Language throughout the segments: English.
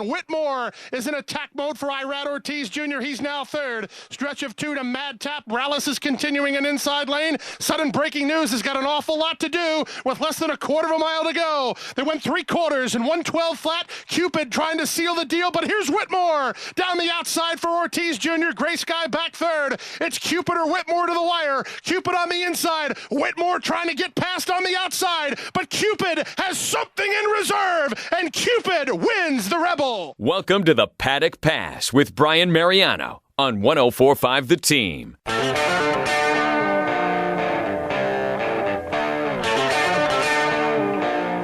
Whitmore is in attack mode for Irad Ortiz Jr. He's now third. Stretch of two to Mad Tap. Rallis is continuing an inside lane. Sudden breaking news has got an awful lot to do with less than a quarter of a mile to go. They went 3/4 and 112 flat. Cupid trying to seal the deal, but here's Whitmore down the outside for Ortiz Jr. Gray Sky back third. It's Cupid or Whitmore to the wire. Cupid on the inside. Whitmore trying to get past on the outside, but Cupid has something in reserve, and Cupid wins the Rebel. Welcome to the Paddock Pass with Brian Mariano on 104.5 The Team.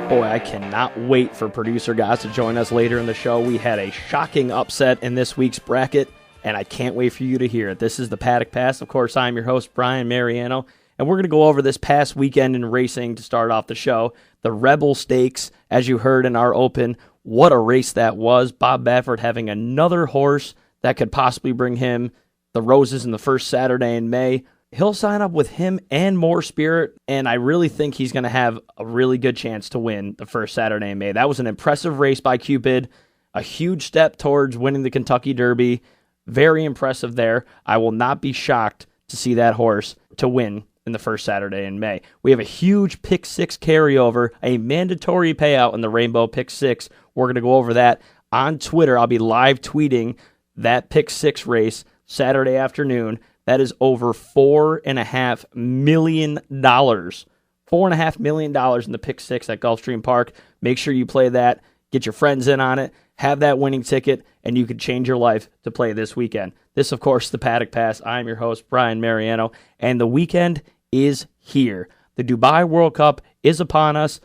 Boy, I cannot wait for producer guys to join us later in the show. We had a shocking upset in this week's bracket, and I can't wait for you to hear it. This is the Paddock Pass. Of course, I'm your host, Brian Mariano, and we're going to go over this past weekend in racing to start off the show. The Rebel Stakes, as you heard in our open. What a race that was. Bob Baffert having another horse that could possibly bring him the roses in the first Saturday in May. He'll sign up with him and More Spirit, and I really think he's going to have a really good chance to win the first Saturday in May. That was an impressive race by Cupid, a huge step towards winning the Kentucky Derby. Very impressive there. I will not be shocked to see that horse to win in the first Saturday in May. We have a huge Pick 6 carryover, a mandatory payout in the Rainbow Pick 6. We're going to go over that on Twitter. I'll be live tweeting that Pick 6 race Saturday afternoon. That is over $4.5 million. $4.5 million in the Pick 6 at Gulfstream Park. Make sure you play that. Get your friends in on it. Have that winning ticket, and you can change your life to play this weekend. This, of course, the Paddock Pass. I'm your host, Brian Mariano, and the weekend is here. The Dubai World Cup is upon us.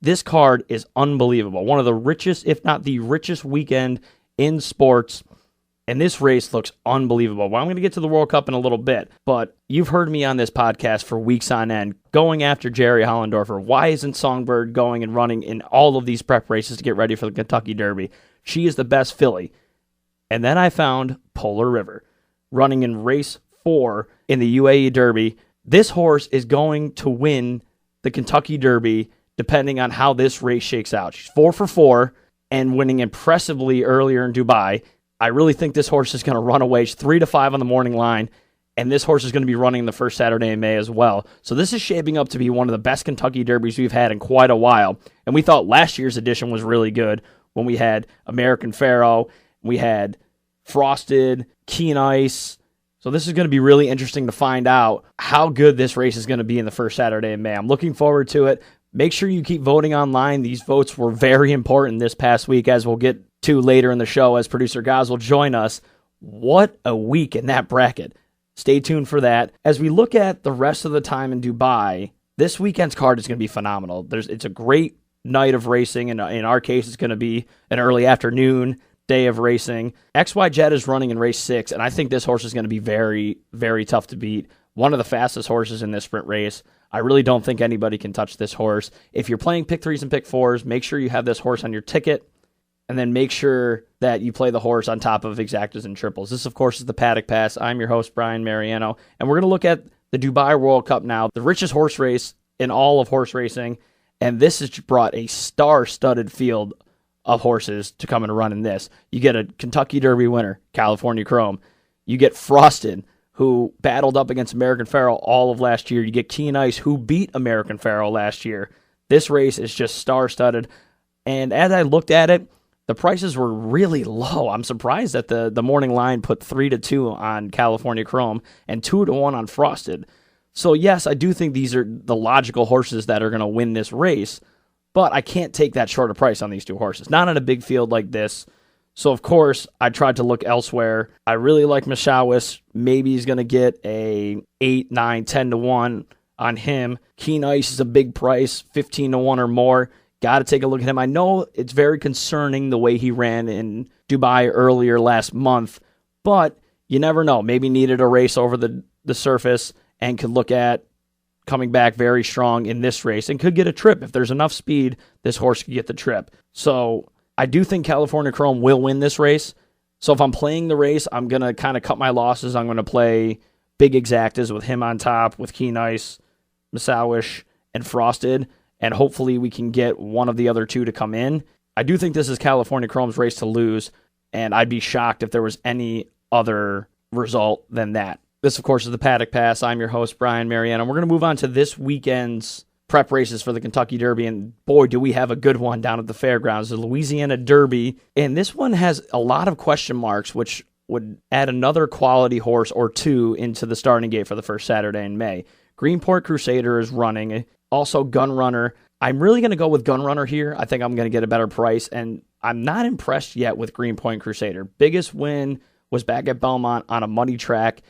This card is unbelievable. One of the richest, if not the richest weekend in sports. And this race looks unbelievable. Well, I'm going to get to the World Cup in a little bit, but you've heard me on this podcast for weeks on end going after Jerry Hollendorfer. Why isn't Songbird going and running in all of these prep races to get ready for the Kentucky Derby? She is the best filly. And then I found Polar River running in race 4 in the UAE Derby. This horse is going to win the Kentucky Derby depending on how this race shakes out. She's 4 for 4 and winning impressively earlier in Dubai. I really think this horse is going to run away. She's 3 to 5 on the morning line, and this horse is going to be running the first Saturday in May as well. So this is shaping up to be one of the best Kentucky Derbies we've had in quite a while. And we thought last year's edition was really good when we had American Pharoah, we had Frosted, Keen Ice. So this is going to be really interesting to find out how good this race is going to be in the first Saturday in May. I'm looking forward to it. Make sure you keep voting online. These votes were very important this past week, as we'll get to later in the show as producer Gaz will join us. What a week in that bracket. Stay tuned for that. As we look at the rest of the time in Dubai, this weekend's card is going to be phenomenal. It's a great night of racing, and in our case, it's going to be an early afternoon day of racing. XY Jet is running in race 6, and I think this horse is going to be very, very tough to beat. One of the fastest horses in this sprint race. I really don't think anybody can touch this horse. If you're playing pick 3s and pick 4s, make sure you have this horse on your ticket, and then make sure that you play the horse on top of exactas and triples. This, of course, is the Paddock Pass. I'm your host, Brian Mariano, and we're going to look at the Dubai World Cup now, the richest horse race in all of horse racing, and this has brought a star-studded field of horses to come and run in this. You get a Kentucky Derby winner, California Chrome. You get Frosted, who battled up against American Pharoah all of last year. You get Keen Ice, who beat American Pharoah last year. This race is just star-studded, and as I looked at it, the prices were really low. I'm surprised that the morning line put 3 to 2 on California Chrome and 2 to 1 on Frosted. So yes, I do think these are the logical horses that are going to win this race, but I can't take that short a price on these two horses. Not on a big field like this. So of course, I tried to look elsewhere. I really like Mashawis. Maybe he's going to get a 8, 9, 10 to 1 on him. Keen Ice is a big price, 15 to 1 or more. Got to take a look at him. I know it's very concerning the way he ran in Dubai earlier last month, but you never know. Maybe needed a race over the surface and could look at coming back very strong in this race and could get a trip. If there's enough speed, this horse could get the trip. So I do think California Chrome will win this race. So if I'm playing the race, I'm going to kind of cut my losses. I'm going to play big exactas with him on top, with Keen Ice, Masawish, and Frosted. And hopefully we can get one of the other two to come in. I do think this is California Chrome's race to lose, and I'd be shocked if there was any other result than that. This, of course, is the Paddock Pass. I'm your host, Brian Mariano. We're going to move on to this weekend's prep races for the Kentucky Derby, and boy, do we have a good one down at the fairgrounds, the Louisiana Derby. And this one has a lot of question marks, which would add another quality horse or two into the starting gate for the first Saturday in May. Greenport Crusader is running. Also, Gunrunner. I'm really going to go with Gunrunner here. I think I'm going to get a better price, and I'm not impressed yet with Greenpoint Crusader. Biggest win was back at Belmont on a muddy track.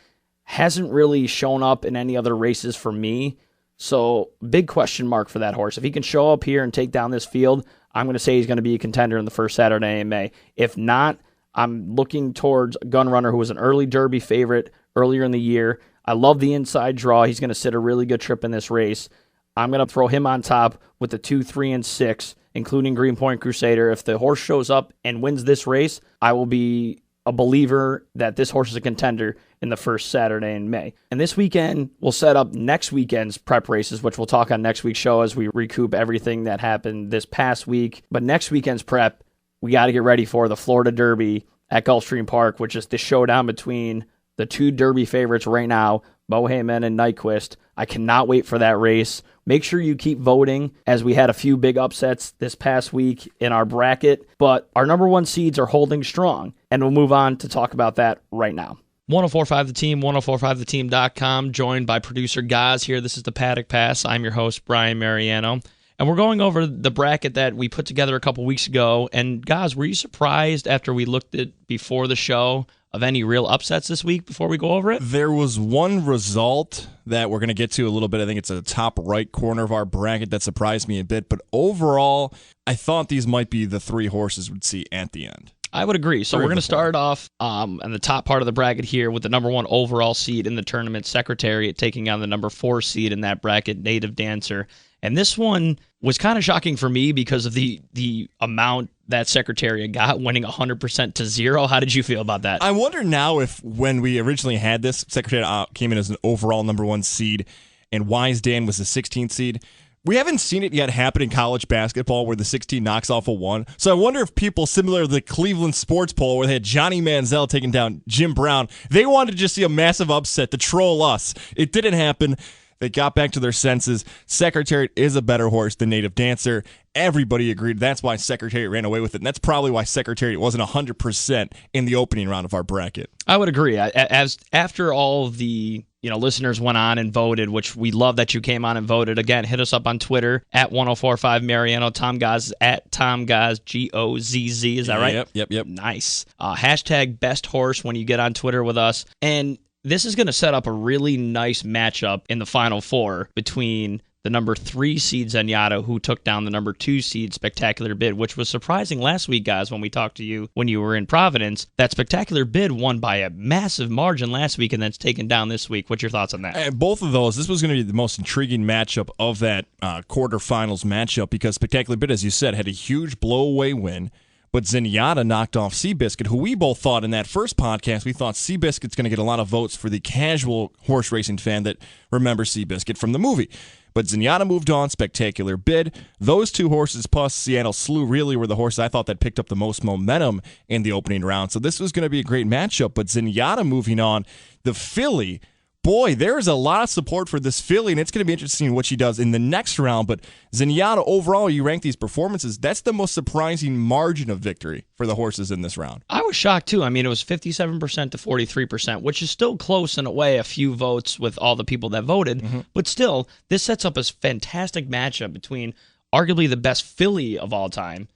Hasn't really shown up in any other races for me, so big question mark for that horse. If he can show up here and take down this field, I'm going to say he's going to be a contender in the first Saturday in May. If not, I'm looking towards Gunrunner, who was an early Derby favorite earlier in the year. I love the inside draw. He's going to sit a really good trip in this race. I'm going to throw him on top with the 2, 3, and 6, including Greenpoint Crusader. If the horse shows up and wins this race, I will be a believer that this horse is a contender in the first Saturday in May. And this weekend, we'll set up next weekend's prep races, which we'll talk on next week's show as we recoup everything that happened this past week. But next weekend's prep, we got to get ready for the Florida Derby at Gulfstream Park, which is the showdown between the two Derby favorites right now, Bo Heyman and Nyquist. I cannot wait for that race. Make sure you keep voting, as we had a few big upsets this past week in our bracket, but our number one seeds are holding strong, and we'll move on to talk about that right now. 104.5 The Team, 104.5theteam.com, joined by producer Gaz here. This is the Paddock Pass. I'm your host, Brian Mariano, and we're going over the bracket that we put together a couple weeks ago. And Gaz, were you surprised after we looked at before the show of any real upsets this week before we go over it? There was one result that we're going to get to a little bit. I think it's a top right corner of our bracket that surprised me a bit. But overall, I thought these might be the three horses we'd see at the end. I would agree. So we're going to start off in the top part of the bracket here with the number one overall seed in the tournament, Secretariat, taking on the number 4 seed in that bracket, Native Dancer. And this one was kind of shocking for me because of the amount that Secretariat got, winning 100% to 0. How did you feel about that? I wonder now if when we originally had this, Secretariat came in as an overall number 1 seed and Wise Dan was the 16th seed. We haven't seen it yet happen in college basketball where the 16 knocks off a 1. So I wonder if people, similar to the Cleveland sports poll where they had Johnny Manziel taking down Jim Brown, they wanted to just see a massive upset to troll us. It didn't happen. They got back to their senses. Secretariat is a better horse than Native Dancer. Everybody agreed. That's why Secretariat ran away with it. And that's probably why Secretariat wasn't 100% in the opening round of our bracket. I would agree. As after all of the listeners went on and voted, which we love that you came on and voted. Again, hit us up on Twitter at 1045 Mariano. Tom Gaz at Tom Gaz, Gozz. Is that right? Yep. Nice. Hashtag best horse when you get on Twitter with us. And this is going to set up a really nice matchup in the Final Four between the number 3 seed Zenyatta, who took down the number 2 seed Spectacular Bid, which was surprising last week, guys, when we talked to you when you were in Providence. That Spectacular Bid won by a massive margin last week and then it's taken down this week. What's your thoughts on that? And both of those, this was going to be the most intriguing matchup of that quarterfinals matchup because Spectacular Bid, as you said, had a huge blowaway win. But Zenyatta knocked off Seabiscuit, who we both thought in that first podcast, we thought Seabiscuit's going to get a lot of votes for the casual horse racing fan that remembers Seabiscuit from the movie. But Zenyatta moved on, Spectacular Bid. Those two horses plus Seattle Slew really were the horses I thought that picked up the most momentum in the opening round. So this was going to be a great matchup. But Zenyatta moving on, the filly, boy, there's a lot of support for this filly, and it's going to be interesting what she does in the next round. But Zenyatta, overall, you rank these performances, that's the most surprising margin of victory for the horses in this round. I was shocked, too. I mean, it was 57% to 43%, which is still close in a way, a few votes with all the people that voted. Mm-hmm. But still, this sets up a fantastic matchup between arguably the best filly of all time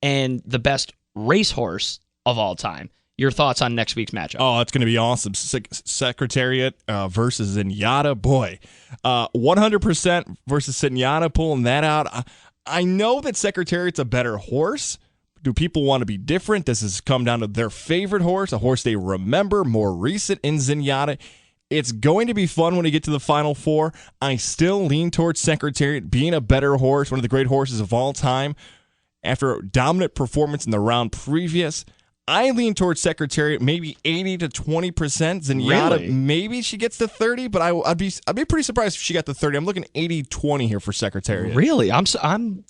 and the best racehorse of all time. Your thoughts on next week's matchup? Oh, it's going to be awesome. Secretariat versus Zenyatta. Boy, 100% versus Zenyatta, pulling that out. I know that Secretariat's a better horse. Do people want to be different? Does this come down to their favorite horse, a horse they remember, more recent in Zenyatta? It's going to be fun when we get to the Final Four. I still lean towards Secretariat being a better horse, one of the great horses of all time. After a dominant performance in the round previous, I lean towards Secretariat, maybe 80 to 20%. Zenyatta, Really? maybe she gets to 30, but I'd be pretty surprised if she got to 30. I'm looking 80-20 here for Secretariat. Really? I'm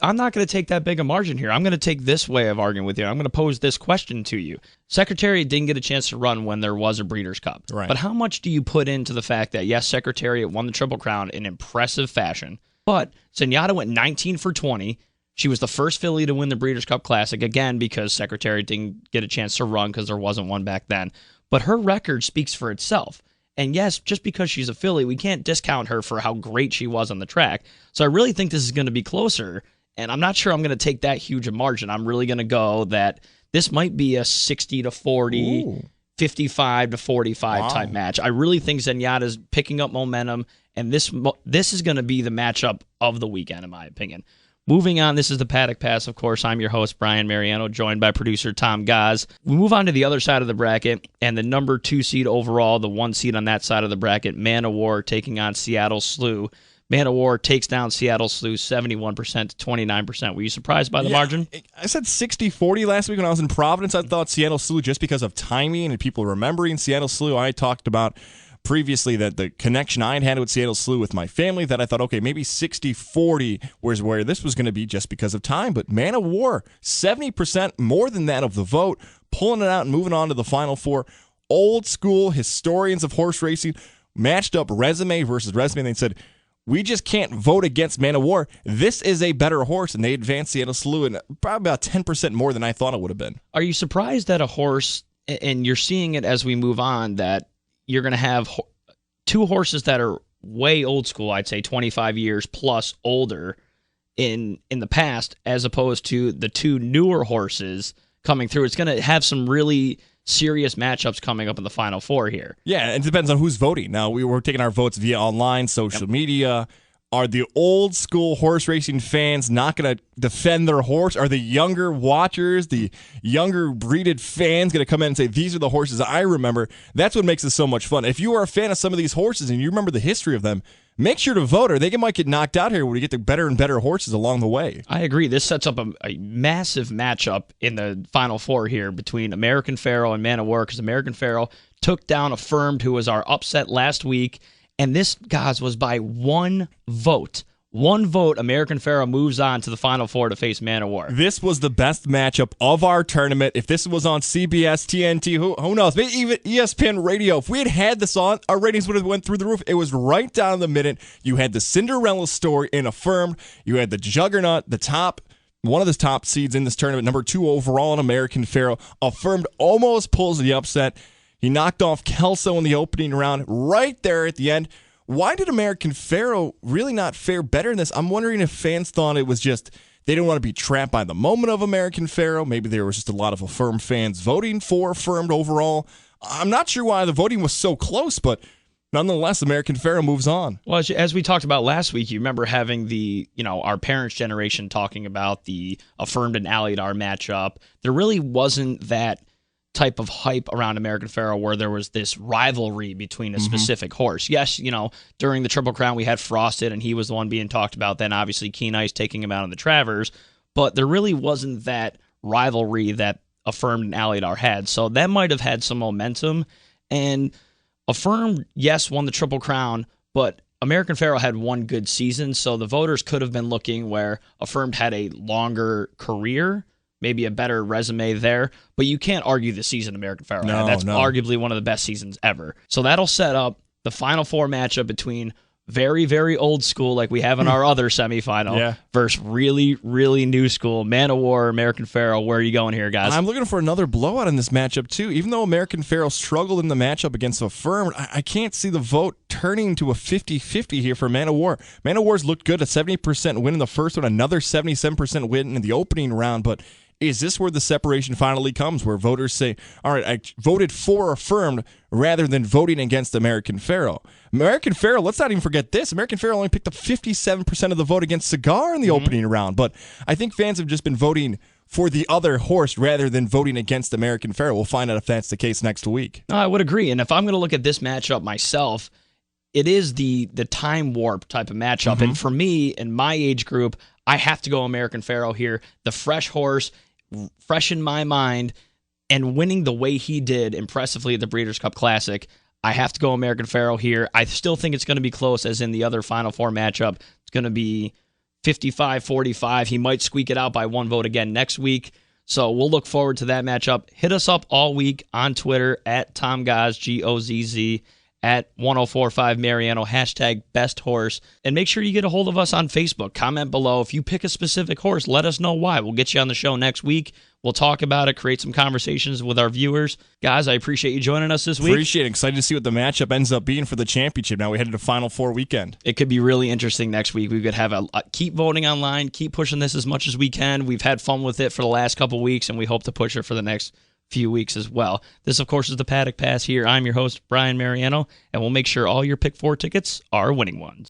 not going to take that big a margin here. I'm going to take this way of arguing with you. I'm going to pose this question to you. Secretariat didn't get a chance to run when there was a Breeders' Cup. Right. But how much do you put into the fact that, yes, Secretariat won the Triple Crown in impressive fashion, but Zenyatta went 19 for 20. She was the first filly to win the Breeders' Cup Classic, again, because Secretariat didn't get a chance to run because there wasn't one back then. But her record speaks for itself. And yes, just because she's a filly, we can't discount her for how great she was on the track. So I really think this is going to be closer, and I'm not sure I'm going to take that huge a margin. I'm really going to go that this might be a 60 to 40, Ooh. 55 to 45 type match. I really think Zenyatta's picking up momentum, and this is going to be the matchup of the weekend, in my opinion. Moving on, this is the Paddock Pass. Of course, I'm your host, Brian Mariano, joined by producer Tom Gaz. We move on to the other side of the bracket, and the number 2 seed overall, the 1 seed on that side of the bracket, Man O' War, taking on Seattle Slew. Man O' War takes down Seattle Slew 71% to 29%. Were you surprised by the margin? I said 60-40 last week when I was in Providence. I thought Seattle Slew, just because of timing and people remembering Seattle Slew, I talked about previously that the connection I had with Seattle Slew with my family, that I thought, okay, maybe 60-40 was where this was going to be just because of time. But Man O' War, 70% more than that of the vote, pulling it out and moving on to the Final Four. Old school historians of horse racing matched up resume versus resume. And they said, we just can't vote against Man O' War. This is a better horse. And they advanced Seattle Slew in probably about 10% more than I thought it would have been. Are you surprised that a horse, and you're seeing it as we move on, that you're going to have 2 horses that are way old school, I'd say 25 years plus older in the past, as opposed to the 2 newer horses coming through? It's going to have some really serious matchups coming up in the Final Four here. Yeah, it depends on who's voting. Now, we were taking our votes via online, social media. Are the old school horse racing fans not going to defend their horse? Are the younger watchers, the younger breeded fans going to come in and say, these are the horses I remember? That's what makes it so much fun. If you are a fan of some of these horses and you remember the history of them, make sure to vote, or they might get knocked out here when we get the better and better horses along the way. I agree. This sets up a massive matchup in the Final Four here between American Pharoah and Man O' War, because American Pharoah took down Affirmed, who was our upset last week. And this, guys, was by 1 vote. 1 vote, American Pharoah moves on to the Final Four to face Man O' War. This was the best matchup of our tournament. If this was on CBS, TNT, who knows? Maybe even ESPN Radio. If we had this on, our ratings would have went through the roof. It was right down the minute. You had the Cinderella story in Affirmed. You had the juggernaut, one of the top seeds in this tournament, number 2 overall in American Pharoah. Affirmed almost pulls the upset. He knocked off Kelso in the opening round right there at the end. Why did American Pharoah really not fare better in this? I'm wondering if fans thought it was just they didn't want to be trapped by the moment of American Pharoah. Maybe there was just a lot of Affirmed fans voting for Affirmed overall. I'm not sure why the voting was so close, but nonetheless, American Pharoah moves on. Well, as we talked about last week, you remember having our parents' generation talking about the Affirmed and Alliedar matchup. There really wasn't that type of hype around American Pharoah where there was this rivalry between a specific horse. Yes, during the Triple Crown we had Frosted and he was the one being talked about. Then obviously Keen Ice taking him out on the Travers, but there really wasn't that rivalry that Affirmed and Alliedar had. So that might have had some momentum. And Affirmed, yes, won the Triple Crown, but American Pharoah had 1 good season, so the voters could have been looking where Affirmed had a longer career, maybe a better resume there, but you can't argue the season American Pharoah had. That's arguably one of the best seasons ever. So that'll set up the Final Four matchup between very, very old school, like we have in our other semifinal, versus really, really new school, Man O' War, American Pharoah. Where are you going here, guys? I'm looking for another blowout in this matchup, too. Even though American Pharoah struggled in the matchup against Affirmed, I can't see the vote turning to a 50-50 here for Man O' War. Man O' War's looked good, a 70% win in the first one, another 77% win in the opening round, but is this where the separation finally comes, where voters say, all right, I voted for Affirmed rather than voting against American Pharoah? American Pharoah, let's not even forget this. American Pharoah only picked up 57% of the vote against Cigar in the opening round, but I think fans have just been voting for the other horse rather than voting against American Pharoah. We'll find out if that's the case next week. I would agree, and if I'm going to look at this matchup myself, it is the time warp type of matchup, and for me, in my age group, I have to go American Pharoah here. The fresh horse, fresh in my mind, and winning the way he did impressively at the Breeders' Cup Classic, I have to go American Pharoah here. I still think it's going to be close, as in the other Final Four matchup. It's going to be 55-45. He might squeak it out by one vote again next week. So we'll look forward to that matchup. Hit us up all week on Twitter at TomGoz, Gozz, at 1045 Mariano, hashtag best horse. And make sure you get a hold of us on Facebook. Comment below. If you pick a specific horse, let us know why. We'll get you on the show next week. We'll talk about it, create some conversations with our viewers. Guys, I appreciate you joining us this week. Appreciate it. Excited to see what the matchup ends up being for the championship. Now we head to Final Four weekend. It could be really interesting next week. We could have keep voting online, keep pushing this as much as we can. We've had fun with it for the last couple weeks, and we hope to push it for the next few weeks as well. This, of course, is the Paddock Pass here. I'm your host, Brian Mariano, and we'll make sure all your Pick 4 tickets are winning ones.